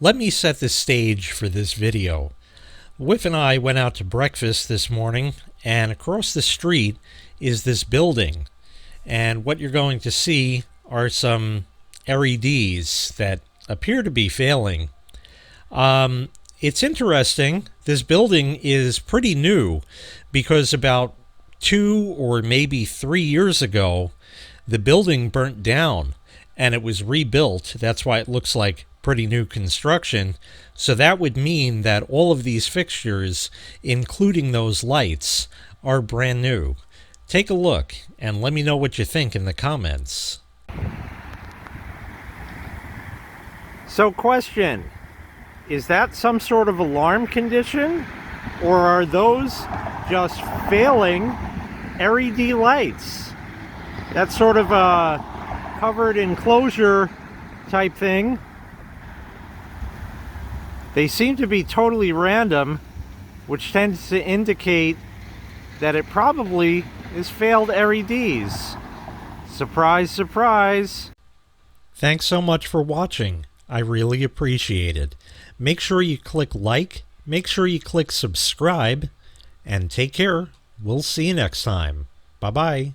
Let me set the stage for this video. Wif and I went out to breakfast this morning, and across the street is this building. And what you're going to see are some LEDs that appear to be failing. It's interesting. This building is pretty new because about 2 or maybe 3 years ago, the building burnt down and it was rebuilt. That's why it looks like pretty new construction. So that would mean that all of these fixtures, including those lights, are brand new. Take a look and let me know what you think in the comments. So question, is that some sort of alarm condition, or are those just failing LED lights? That's sort of a covered enclosure type thing. They seem to be totally random, which tends to indicate that it probably is failed LEDs. Surprise, surprise. Thanks so much for watching. I really appreciate it. Make sure you click like, make sure you click subscribe, and take care. We'll see you next time. Bye-bye.